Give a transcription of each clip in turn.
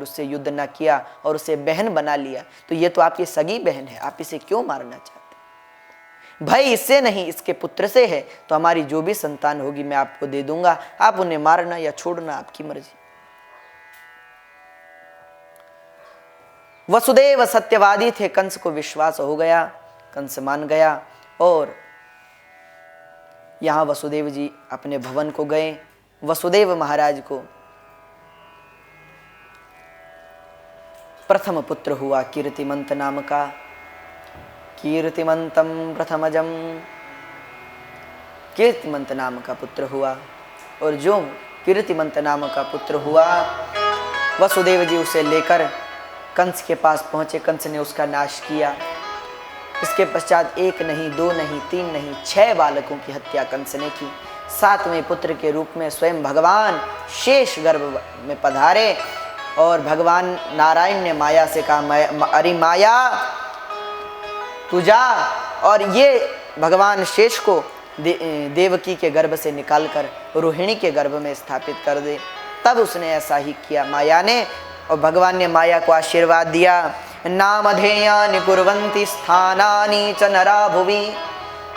उससे युद्ध ना किया और उसे बहन बना लिया, तो ये तो आपकी सगी बहन है, आप इसे क्यों मारना चाहते? भय इससे नहीं, इसके पुत्र से है, तो हमारी जो भी संतान होगी मैं आपको दे दूंगा, आप उन्हें मारना या छोड़ना आपकी मर्जी। वसुदेव सत्यवादी थे, कंस को विश्वास हो गया, कंस मान गया। और यहां वसुदेव जी अपने भवन को गए। वसुदेव महाराज को प्रथम पुत्र हुआ कीर्तिमंत नाम का। कीर्तिमंतम प्रथमजम, कीर्तिमंत नाम का पुत्र हुआ। और जो कीर्तिमंत नाम का पुत्र हुआ, वसुदेव जी उसे लेकर कंस के पास पहुंचे। कंस ने उसका नाश किया। इसके पश्चात 1 नहीं, 2 नहीं, 3 नहीं, 6 बालकों की हत्या कंस ने की। 7वें पुत्र के रूप में स्वयं भगवान शेष गर्भ में पधारे और भगवान नारायण ने माया से कहा, अरे माया तू जा और ये भगवान शेष को देवकी के गर्भ से निकालकर रोहिणी के गर्भ में स्थापित कर दे। तब उसने ऐसा ही किया माया ने, और भगवान ने माया को आशीर्वाद दिया। नामधेयानि कुर्वन्ति स्थानानि च नरा भुवि,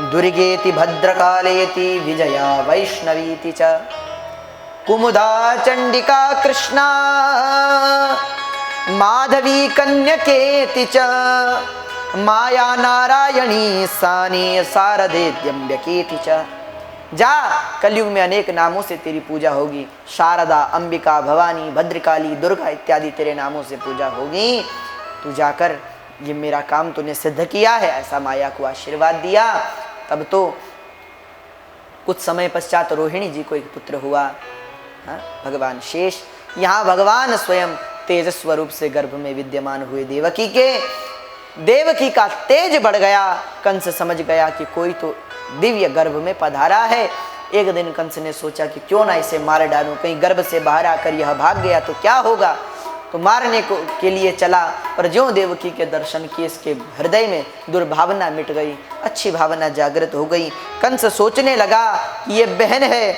दुर्गेति भद्रकालेति विजया वैष्णवीति च, कुमुदा चंडिका कृष्णा माधवी कन्यकेति च, माया नारायणी सानी शारदेत्यम्बिकेति च। जा, कलयुग में अनेक नामों से तेरी पूजा होगी। शारदा, अंबिका, भवानी, भद्रकाली, दुर्गा इत्यादि तेरे नामों से पूजा होगी। तू जाकर ये मेरा काम तूने सिद्ध किया है, ऐसा माया को आशीर्वाद दिया। तब तो कुछ समय पश्चात रोहिणी जी को एक पुत्र हुआ, भगवान शेष। यहाँ भगवान स्वयं तेज स्वरूप से गर्भ में विद्यमान हुए देवकी के। देवकी का तेज बढ़ गया। कंस समझ गया कि कोई तो दिव्य गर्भ में पधारा है। एक दिन कंस ने सोचा कि क्यों ना इसे मार डालूं, कहीं गर्भ से बाहर आकर यह भाग गया तो क्या होगा। तो मारने के लिए चला, पर ज्यों देवकी के दर्शन किए इसके हृदय में दुर्भावना मिट गई, अच्छी भावना जागृत हो गई। कंस सोचने लगा कि ये बहन है,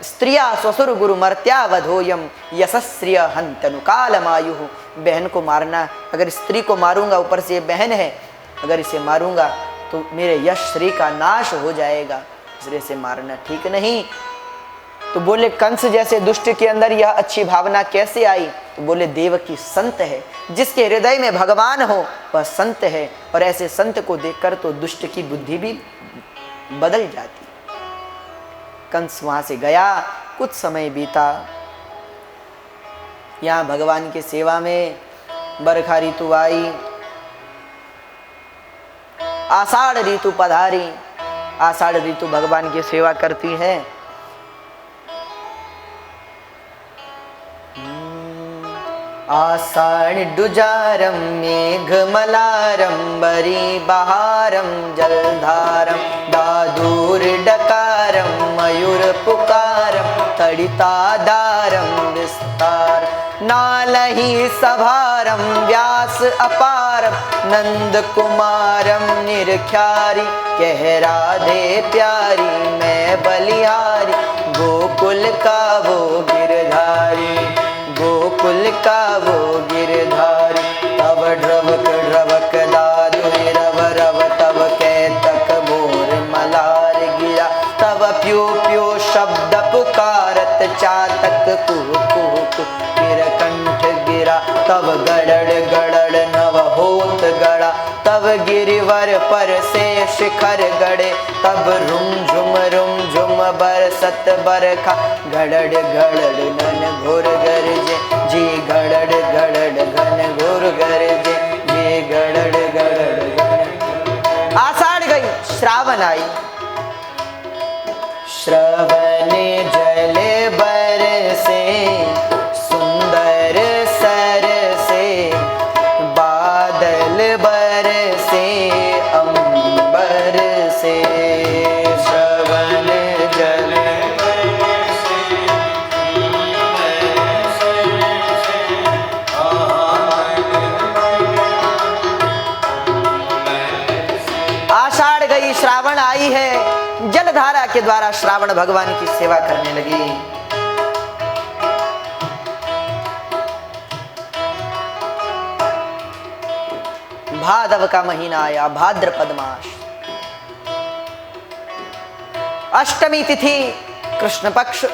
स्त्रिया स्वसुर गुरु मर्त्या वधोयम यशस्त्रिय हंतनु कालमायु। बहन को मारना, अगर स्त्री को मारूंगा, ऊपर से ये बहन है, अगर इसे मारूंगा तो मेरे यश श्री का नाश हो जाएगा, इसलिए इसे मारना ठीक नहीं। तो बोले कंस जैसे दुष्ट के अंदर यह अच्छी भावना कैसे आई? तो बोले देवकी संत है, जिसके हृदय में भगवान हो वह संत है, और ऐसे संत को देखकर तो दुष्ट की बुद्धि भी बदल जाती। कंस वहां से गया, कुछ समय बीता। यहाँ भगवान की सेवा में बरखा ऋतु आई, आषाढ़ ऋतु पधारी। आषाढ़ ऋतु भगवान की सेवा करती है। आषाढ़ डुजारम मेघमलारम बरी बहारम जलधारम दादूर डकारम मयूर पुकारम तड़ितादारम विस्तार नालही सभारम व्यास अपारम नंद कुमारम निरख्यारी कह राधे प्यारी मैं बलिहारी गोकुल का वो गिरधारी गोकुल का वो गिरधारी। तब ड्रवक ड्रवक दादु रव रव तब कैतक मोर मलार गिरा तब प्यो प्यो शब्द पुकारत चातक कुह कुह कुह गिरकंठ गिरा तब गड़ड़ गड़ड़ नव होत गड़ा तब गिरिवर पर से शिखर गड़े तब रुम झुम बरसत बरखा गड़ड़ गड़ड़ नन घोर गरजे जी गड़ड़ गड़ड़ घन घोर गरजे जी गड़ड़ गड़ड़ घन। आषाढ़ गई, श्रावण आई। श्रवण जल बरसे सुंदर सर से बादल बरसे अंबर से। श्रवण जल आषाढ़ गई, श्रावण आई है। जलधारा के द्वारा श्रावण भगवान की सेवा करने लगी। भादव का महीना आया, भाद्रपद मास, अष्टमी तिथि, कृष्ण पक्ष।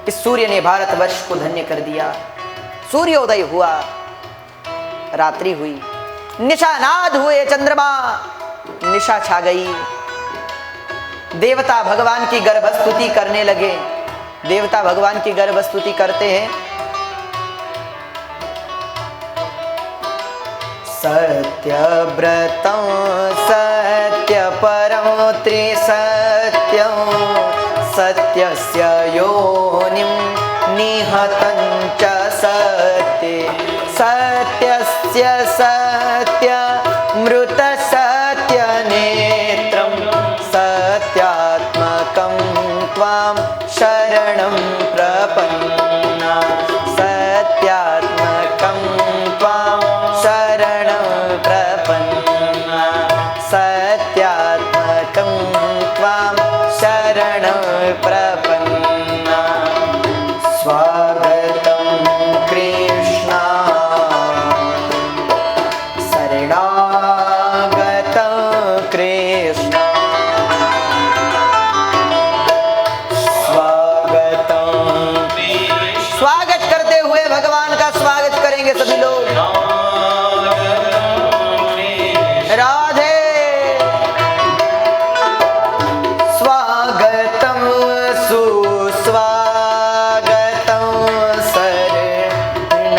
इस सूर्य ने भारतवर्ष को धन्य कर दिया। सूर्योदय हुआ, रात्रि हुई, निशानाद हुए चंद्रमा, निशा छा गई। देवता भगवान की गर्भस्तुति करने लगे। देवता भगवान की गर्भस्तुति करते हैं। सत्यव्रतं सत्यपरं त्रिसत्यं सत्यस्य योनिं निहतं च सत्ये सत्यस्य सत्यमृतसत्यनेत्रं सत्यात्मकं त्वां शरणं प्रपन्ना सत्यात्मकं त्वां शरणं प्रपन्ना सत्यात्मकं त्वां शरणं प्रपन्ना। स्वागतं कृष्णा शरणागतं कृष्णा स्वागतं। स्वागत करते हुए भगवान का स्वागत करेंगे सभी लोग। राधे। स्वागतं सुस्वागतं शरणागतं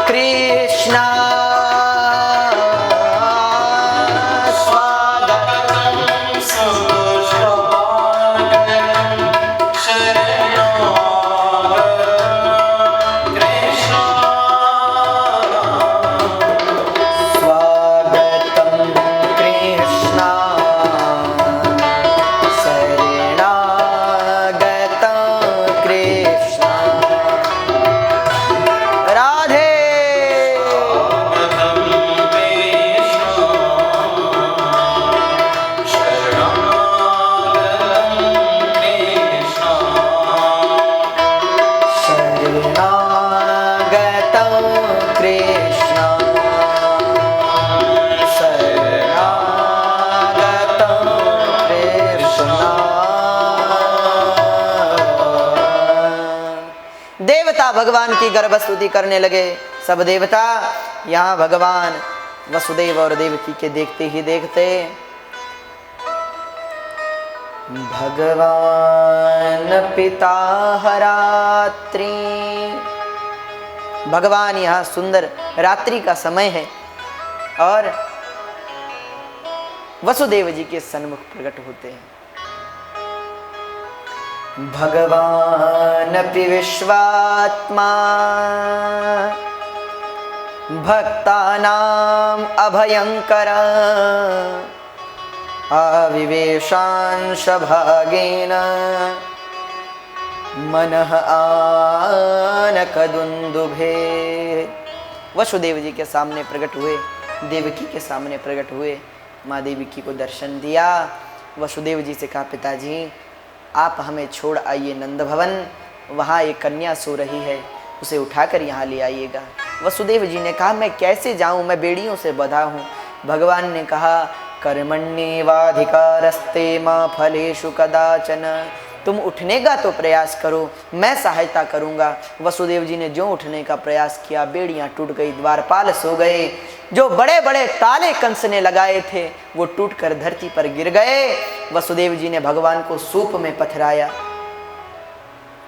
कृष्णा स्वागतं स्वागतं कृष्णा शरणागतं कृष्णा। राधे। शरणागतं कृष्णा शरणागतं कृष्णा। देवता भगवान की गर्भस्तुति करने लगे। सब देवता यहाँ भगवान वसुदेव और देवकी के देखते ही देखते भगवान पिता रात्रि। भगवान यहाँ सुंदर रात्रि का समय है और वसुदेव जी के सन्मुख प्रकट होते हैं। भगवान अपि विश्वात्मा भक्तानां अभयंकर आविवेशांश भागेन मनः आनकदुन्दुभे। वसुदेव जी के सामने प्रकट हुए, देवकी के सामने प्रकट हुए। माँ देवकी को दर्शन दिया। वसुदेव जी से कहा, पिताजी आप हमें छोड़ आइए नंद भवन, वहाँ एक कन्या सो रही है, उसे उठाकर यहाँ ले आइएगा। वसुदेव जी ने कहा, मैं कैसे जाऊँ, मैं बेड़ियों से बंधा हूँ। भगवान ने कहा, कर्मण्येवाधिकारस्ते मा फलेषु कदाचन। तुम उठने का तो प्रयास करो, मैं सहायता करूंगा। वसुदेव जी ने जो उठने का प्रयास किया, बेड़ियां टूट गई, द्वारपाल सो गए। जो बड़े बड़े ताले कंस ने लगाए थे वो टूटकर धरती पर गिर गए। वसुदेव जी ने भगवान को सूप में पथराया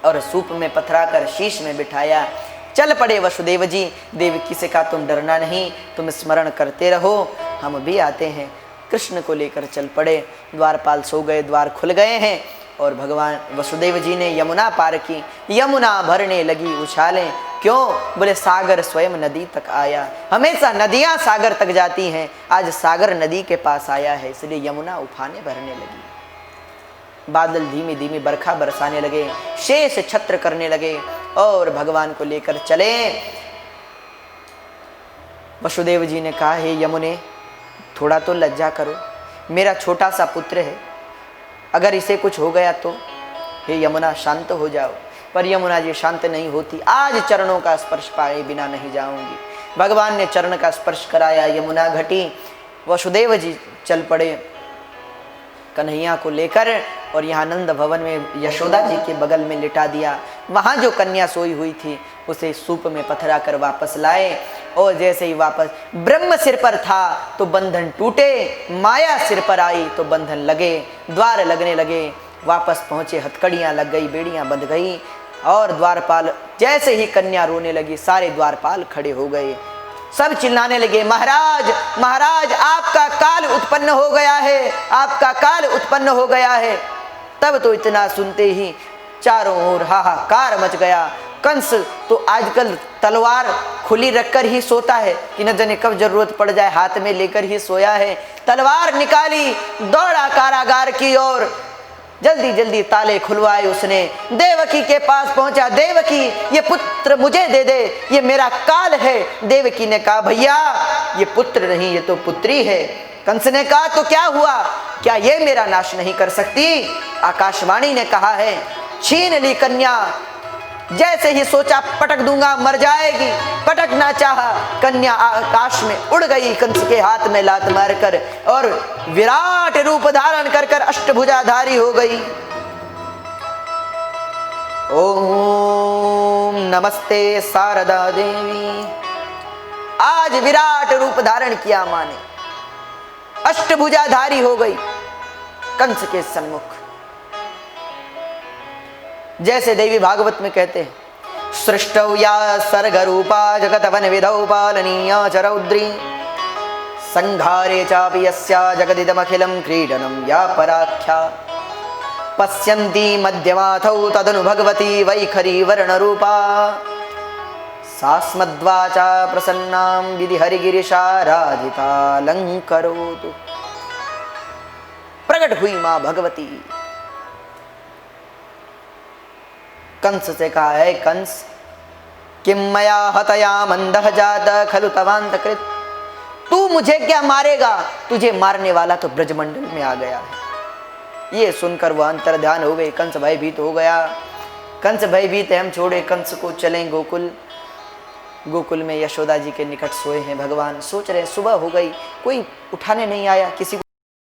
और सूप में पथराकर शीश में बिठाया। चल पड़े वसुदेव जी। देवकी से कहा, तुम डरना नहीं, तुम स्मरण करते रहो, हम भी आते हैं। कृष्ण को लेकर चल पड़े। द्वारपाल सो गए, द्वार खुल गए हैं और भगवान वसुदेव जी ने यमुना पार की। यमुना भरने लगी उछालें। क्यों? बोले सागर स्वयं नदी तक आया। हमेशा नदियां सागर तक जाती हैं, आज सागर नदी के पास आया है, इसलिए यमुना उफाने भरने लगी। बादल धीमे धीमे बरखा बरसाने लगे, शेष छत्र करने लगे और भगवान को लेकर चले। वसुदेव जी ने कहा, हे यमुने थोड़ा तो लज्जा करो, मेरा छोटा सा पुत्र है, अगर इसे कुछ हो गया तो। हे यमुना शांत हो जाओ। पर यमुना जी शांत नहीं होती। आज चरणों का स्पर्श पाए बिना नहीं जाऊंगी। भगवान ने चरण का स्पर्श कराया, यमुना घटी, वसुदेव जी चल पड़े कन्हैया को लेकर और यहाँ नंद भवन में यशोदा जी के बगल में लिटा दिया। वहाँ जो कन्या सोई हुई थी उसे सूप में पथरा कर वापस लाए और जैसे ही वापस, ब्रह्म सिर पर था तो बंधन टूटे, माया सिर पर आई तो बंधन लगे, द्वार लगने लगे, वापस पहुँचे, हथकड़ियाँ लग गई, बेड़ियाँ बंध गई और द्वारपाल, जैसे ही कन्या रोने लगी सारे द्वारपाल खड़े हो गए, सब चिल्लाने लगे, महाराज महाराज आपका काल उत्पन्न हो गया है, आपका काल उत्पन्न हो गया है। तब तो इतना सुनते ही चारों ओर हाहाकार मच गया। कंस तो आजकल तलवार खुली रखकर ही सोता है कि न जाने कब जरूरत पड़ जाए, हाथ में लेकर ही सोया है। तलवार निकाली, दौड़ा कारागार की ओर, जल्दी जल्दी ताले खुलवाए उसने, देवकी के पास पहुंचा, देवकी ये पुत्र मुझे दे दे, ये मेरा काल है। देवकी ने कहा भैया ये पुत्र नहीं, ये तो पुत्री है। कंस ने कहा तो क्या हुआ, क्या ये मेरा नाश नहीं कर सकती? आकाशवाणी ने कहा है छीन ली कन्या, जैसे ही सोचा पटक दूंगा मर जाएगी, पटकना चाहा, कन्या आकाश में उड़ गई कंस के हाथ में लात मारकर और विराट रूप धारण कर कर अष्टभुजाधारी हो गई। ओम नमस्ते शारदा देवी। आज विराट रूप धारण किया मां ने, अष्टभुजाधारी हो गई कंस के सन्मुख। जैसे देवी भागवत में कहते हैं सृष्टौ या सर्ग रूपा जगत वन विधौ पालनीया च रौद्री संघारे चापि यस्या जगदिदमखिलं क्रीडनं या पराख्या पश्यन्ति मध्यमाथौ तदनु भगवती वैखरी वर्णरूपा सास्मद्वाचा प्रसन्नां विधि हरिगिरिशाराधिता लंकरोतु। प्रकट हुई मां भगवती। कंस से कहा है कंस किम मया हतया मंदः जात खलु तवांत कृत, तू मुझे क्या मारेगा, तुझे मारने वाला तो ब्रजमंडल में आ गया है। ये सुनकर वह अंतर ध्यान हो गए, कंस भयभीत हो गया। कंस भयभीत है, हम छोड़े कंस को, चलें गोकुल। गोकुल में यशोदा जी के निकट सोए हैं भगवान, सोच रहे सुबह हो गई, कोई उठाने नहीं आया, किसी को